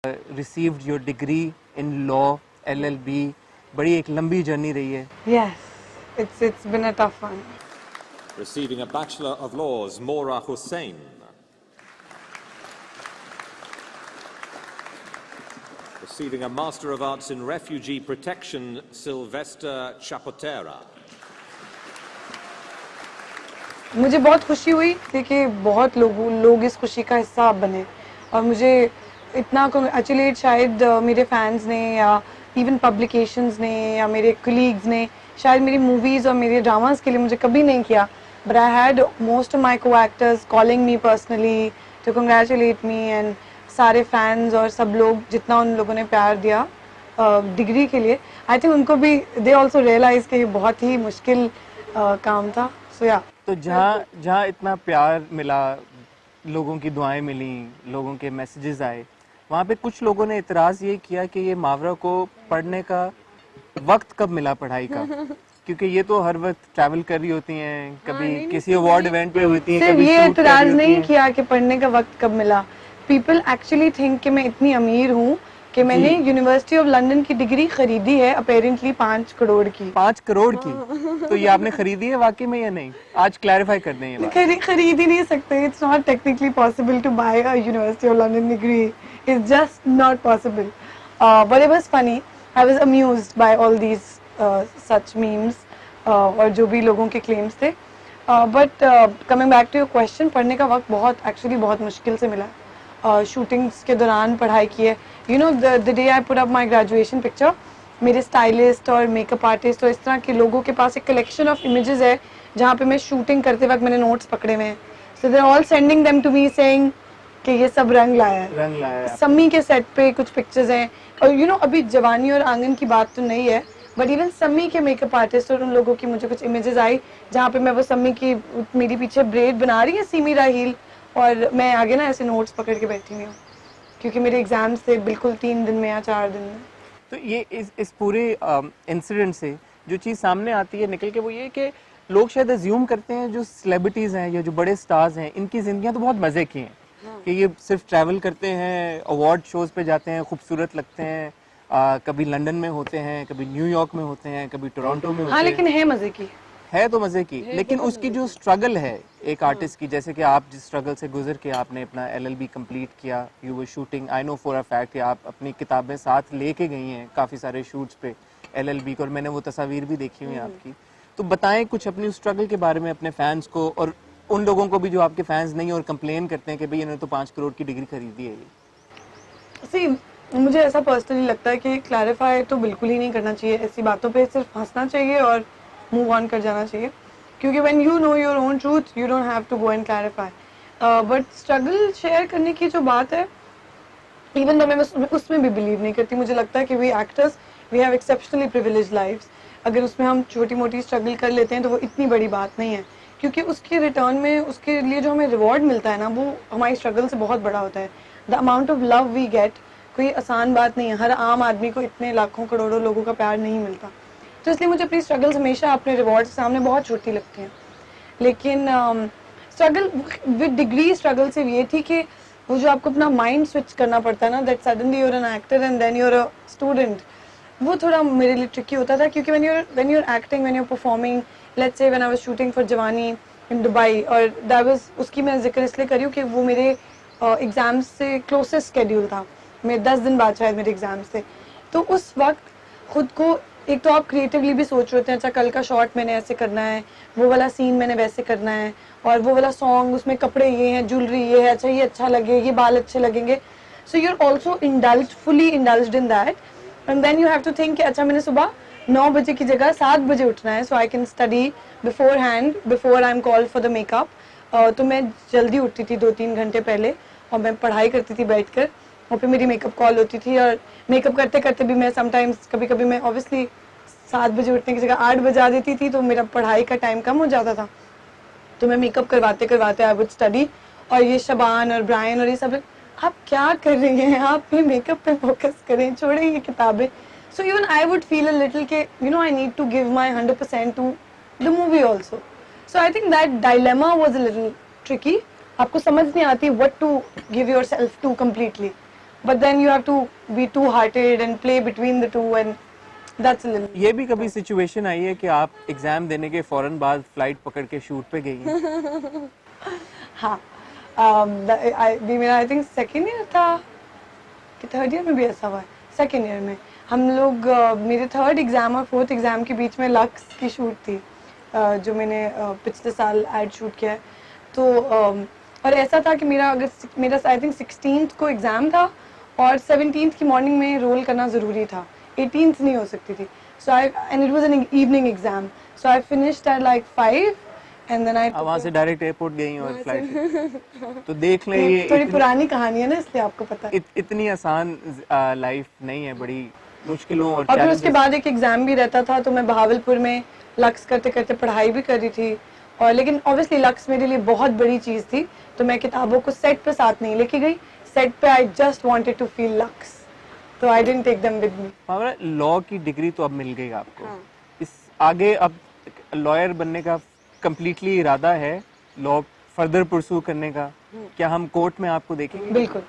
received your degree in law, LLB. बड़ी एक लंबी जर्नी रही है. Yes, it's been a tough one. Receiving a Bachelor of Laws, Mora Hussain. Receiving a Master of Arts in Refugee Protection, Sylvester Chapotera. मुझे बहुत खुशी हुई थी कि बहुत लोग इस खुशी का हिस्सा बने और मुझे इतना कंग्रेचुलेट शायद मेरे फैंस ने या इवन पब्लिकेशंस ने या मेरे कलीग्स ने शायद मेरी मूवीज और मेरे ड्रामास के लिए मुझे कभी नहीं किया. But I had most of my co actors calling me personally to congratulate me and सारे फैंस और सब लोग जितना उन लोगों ने प्यार दिया डिग्री के लिए. आई थिंक उनको भी दे ऑल्सो रियलाइज कि ये बहुत ही मुश्किल काम था. सो या तो जहाँ इतना प्यार मिला, लोगों की दुआएं मिली, लोगों के मैसेजेस आए, वहाँ पे कुछ लोगों ने इतराज़ ये किया कि ये मावरा को पढ़ने का वक्त कब मिला पढ़ाई का, क्योंकि ये तो हर वक्त ट्रैवल कर रही होती हैं, कभी किसी अवार्ड इवेंट पे होती हैं, सिर्फ कभी ये शूट कर रही इतराज होती नहीं हैं. किया कि पढ़ने का वक्त कब मिला. पीपल एक्चुअली थिंक कि मैं इतनी अमीर हूँ कि मैंने यूनिवर्सिटी ऑफ लंदन की डिग्री खरीदी है अपेरेंटली 5 करोड़ की. 5 करोड़ की? तो ये आपने खरीदी है वाकई में या नहीं? आज क्लैरिफाई कर दें ये बात. खरीद ही नहीं सकते. It's not technically possible to buy a university of London degree. It's just not possible. But it was funny. I was amused by all these such memes और जो भी लोगों के क्लेम्स थे. But coming back to your question, पढ़ने का वक्त बहुत मुश्किल से मिला. शूटिंग्स के दौरान पढ़ाई की है. You know the day I put up my graduation picture, मेरे स्टाइलिस्ट और मेकअप आर्टिस्ट और इस तरह के लोगों के पास एक कलेक्शन ऑफ इमेजेस है जहाँ पे मैं शूटिंग करते वक्त मैंने नोट्स पकड़े हुए हैं. So they are all sending them to me saying कि ये सब रंग लाया है. सम्मी के सेट पे कुछ पिक्चर्स हैं और यू नो अभी जवानी और आंगन की बात तो नहीं है, बट इवन सम्मी के मेकअप आर्टिस्ट और उन लोगों की मुझे कुछ इमेजेस आई जहाँ पे मैं वो सम्मी की मेरी पीछे ब्रेड बना रही है सीमी राहील और मैं आगे ना ऐसे नोट्स पकड़ के बैठी हुई हूँ क्योंकि मेरे एग्जाम्स थे बिल्कुल 3 दिन में या 4 दिन में. तो ये इस पूरे इंसिडेंट से जो चीज़ सामने आती है निकल के वो ये कि लोग शायद अज्यूम करते हैं जो सेलिब्रिटीज़ हैं या जो बड़े स्टार्स हैं इनकी ज़िंदगियाँ तो बहुत मज़े की हैं. कि ये सिर्फ ट्रैवल करते हैं, अवार्ड शोज़ पे जाते हैं, खूबसूरत लगते हैं, कभी लंदन में होते हैं, कभी न्यूयॉर्क में होते हैं, कभी टोरंटो में होते हैं. लेकिन है मज़े की, है तो मज़े की, लेकिन उसकी जो स्ट्रगल है एक आर्टिस्ट की, जैसे कि आप जिस स्ट्रगल से गुजर के आपने अपना LLB कंप्लीट किया, you were shooting, I know for a fact कि आप अपनी किताबें साथ लेके गई हैं काफ़ी सारे शूट्स पे LLB को, और मैंने वो तस्वीर भी देखी हुई है आपकी. तो बताएं कुछ अपनी स्ट्रगल के बारे में अपने फैंस को और उन लोगों को भी जो आपके फैंस नहीं और कंप्लेन करते हैं कि भाई इन्होंने तो 5 करोड़ की डिग्री खरीदी है. ये मुझे ऐसा पर्सनली लगता है कि क्लैरिफाई तो बिल्कुल ही नहीं करना चाहिए. ऐसी बातों पे सिर्फ हंसना चाहिए और मूव ऑन कर जाना चाहिए, क्योंकि when you know your own truth you don't have to go and clarify. But struggle share करने की जो बात है, इवन तो मैं उसमें भी बिलीव नहीं करती. मुझे लगता है कि we actors we have exceptionally privileged lives. अगर उसमें हम छोटी मोटी स्ट्रगल कर लेते हैं तो वो इतनी बड़ी बात नहीं है, क्योंकि उसके रिटर्न में उसके लिए जो हमें रिवॉर्ड मिलता है ना वो हमारी स्ट्रगल से बहुत बड़ा होता है. The amount of love we get कोई आसान बात नहीं है. हर आम आदमी को इतने लाखों करोड़ों लोगों का प्यार नहीं मिलता. तो इसलिए मुझे अपनी स्ट्रगल्स हमेशा अपने रिवॉर्ड के सामने बहुत छोटी लगती हैं. लेकिन स्ट्रगल विद डिग्री स्ट्रगल से ये थी कि वो जो आपको अपना माइंड स्विच करना पड़ता है ना, that suddenly you're an actor and then you're a student, वो थोड़ा मेरे लिए ट्रिकी होता था. क्योंकि when you're acting, when you're performing, let's say when I was shooting for जवानी in Dubai, और that was उसकी मैं जिक्र इसलिए कर रही हूँ कि वो मेरे एग्जाम्स से क्लोजेस्ट स्केड्यूल था. मेरे 10 दिन बाद शायद मेरे एग्जाम्स थे. तो उस वक्त खुद को एक तो आप क्रिएटिवली भी सोच रहे होते हैं, अच्छा कल का शॉट मैंने ऐसे करना है, वो वाला सीन मैंने वैसे करना है, और वो वाला सॉन्ग उसमें कपड़े ये हैं, ज्वेलरी ये है, अच्छा ये अच्छा लगे, ये बाल अच्छे लगेंगे. So you are also indulged, fully indulged in that. And then you have to think कि अच्छा मैंने सुबह 9 बजे की जगह 7 बजे उठना है, so I can study beforehand before I am called for the makeup. तो मैं जल्दी उठती थी 2-3 घंटे पहले और मैं पढ़ाई करती थी बैठकर, और फिर मेरी मेकअप कॉल होती थी. और मेकअप करते करते भी मैं समटाइम्स कभी मैं ऑब्वियसली 7 बजे उठने की जगह 8 बजा देती थी, तो मेरा पढ़ाई का टाइम कम हो जाता था. तो मैं मेकअप करवाते करवाते आई वुड स्टडी. और ये शबान और ब्रायन और ये सब, आप क्या कर रही हैं, आप भी मेकअप पे फोकस करें, छोड़ें ये किताबें. So even I would feel a little के you know I need to give my 100% to the movie also. So I think that dilemma was a little tricky. आपको समझ नहीं आती what to give yourself to completely. but then you have to be two hearted and play between the two, and that's a little ये भी कभी situation आई है कि आप एग्जाम देने के फौरन बाद फ्लाइट पकड़ के शूट पे गई हैं? हाँ मेरा आई थिंक सेकेंड ईयर था कि थर्ड ईयर में भी ऐसा हुआ है। सेकेंड ईयर में हम लोग मेरे थर्ड एग्जाम और फोर्थ एग्जाम के बीच में लक्स की शूट थी, जो मैंने पिछले साल एड शूट किया है। तो और ऐसा था कि मेरा आई थिंक 16th को एग्जाम था और 17th की मॉर्निंग में रोल करना ज़रूरी था, 18th नहीं हो सकती थी। So I and it was an evening exam, so I finished at like 5 and then I वहाँ से डायरेक्ट एयरपोर्ट गई और फ्लाइट तो देख लें ये थोड़ी पुरानी कहानी है ना, इसलिए आपको पता है। इतनी आसान लाइफ नहीं है, बड़ी मुश्किलों और फिर उसके बाद एक एग्जाम भी रहता था, तो मैं बहावलपुर में लक्स करते करते पढ़ाई भी कर रही थी। और लेकिन ऑब्वियसली लक्स मेरे लिए बहुत बड़ी चीज़ थी, तो मैं किताबों को सेट पे साथ नहीं लेके गई। सेट पे I just wanted to feel lax, तो I didn't take them with me. हमारा लॉ की डिग्री तो अब मिल गई आपको, इस आगे अब लॉयर बनने का कंप्लीटली इरादा है, लॉ फर्दर परस्यू करने का? क्या हम कोर्ट में आपको देखेंगे? बिल्कुल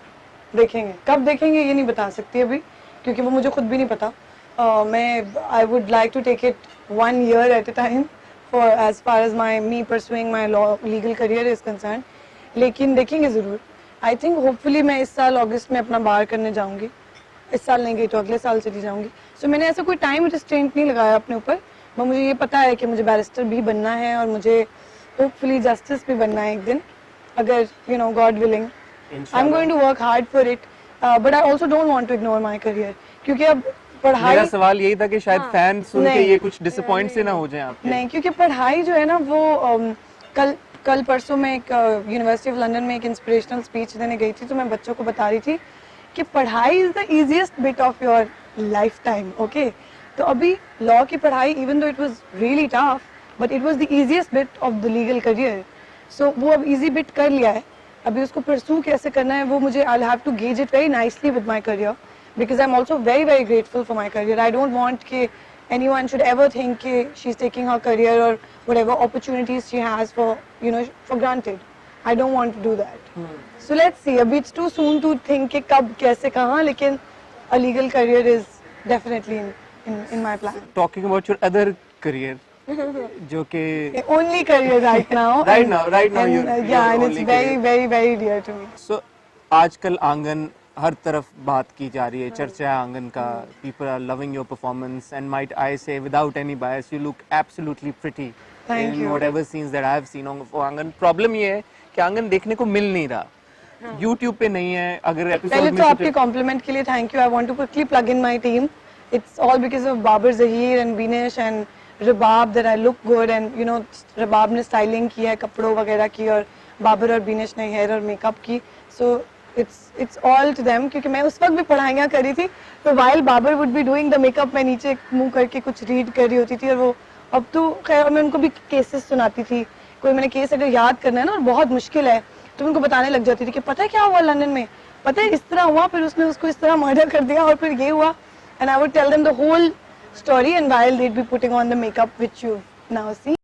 देखेंगे, कब देखेंगे ये नहीं बता सकती अभी, क्योंकि वो मुझे खुद भी नहीं पता। मैं I would like to take it 1 year at a time for as far as me pursuing my law legal career is concerned, लेकिन देखेंगे ज़रूर। आई थिंक होपफुली मैं इस साल अगस्त में अपना बार करने जाऊंगी, इस साल नहीं गई तो अगले साल चली जाऊंगी। सो मैंने ऐसा कोई टाइम रिस्ट्रेंट नहीं लगाया अपने ऊपर, पर मुझे ये पता है कि मुझे बैरिस्टर भी बनना है और मुझे होपफुली जस्टिस भी बनना है एक दिन, अगर you know God willing. I am going to work hard for it, but I also don't want to ignore my career, क्योंकि अब पढ़ाई, मेरा सवाल यही था कि शायद फैन सुन के ये कुछ डिसअपॉइंट से ना हो जाएं आपके। नहीं, क्योंकि पढ़ाई जो है ना वो कल परसों में एक यूनिवर्सिटी ऑफ लंदन में एक इंस्पिरेशनल स्पीच देने गई थी, तो मैं बच्चों को बता रही थी कि पढ़ाई is the easiest bit of your lifetime. Okay, तो अभी लॉ की पढ़ाई even though it was really tough, but it was the easiest bit of the legal career. सो वो अब इजी बिट कर लिया है, अभी उसको परस्यू कैसे करना है वो मुझे, I will have to gauge it very nicely with my career, because I'm also very very grateful for my career. I don't want that anyone should ever think that she's taking her career or whatever opportunities she has for granted. I don't want to do that. So let's see. Abhi it's too soon to think कि कब कैसे कहाँ, लेकिन a legal career is definitely in my plan. Talking about your other career, जो कि only career right now. right now and, your yeah, and only it's very career. very very dear to me. So आजकल आंगन हर तरफ बात की जा रही है, चर्चा है आंगन का, people are loving your performance and might I say without any bias you look absolutely pretty in whatever scenes that I have seen on Aangan. Problem ये है कि आंगन देखने को मिल नहीं रहा, YouTube पे नहीं है। अगर एपिसोड पहले तो आपके कॉम्प्लीमेंट के लिए thank you. I want to quickly plug in my team, it's all because of Babar Zaheer and Binesh and Rabab that I look good, and Rabab ने स्टाइलिंग की है कपड़ों वगैरह की, और बाबर और बिनेश ने हेयर और मेकअप की। सो it's all to them, क्योंकि मैं उस वक्त भी पढ़ाइयाँ करी थी, तो while Babar would be doing the makeup मैं नीचे मुंह करके कुछ रीड कर रही होती थी, और वो अब तो खैर मैं उनको भी केसेस सुनाती थी। कोई मैंने केस अगर याद करना है ना और बहुत मुश्किल है तो उनको बताने लग जाती थी कि पता है क्या हुआ लंदन में, पता है इस तरह हुआ, फिर उसने उसको इस तरह मर्डर कर दिया और फिर ये हुआ, and I would tell them the whole story and while they'd be putting on the makeup which you've now seen.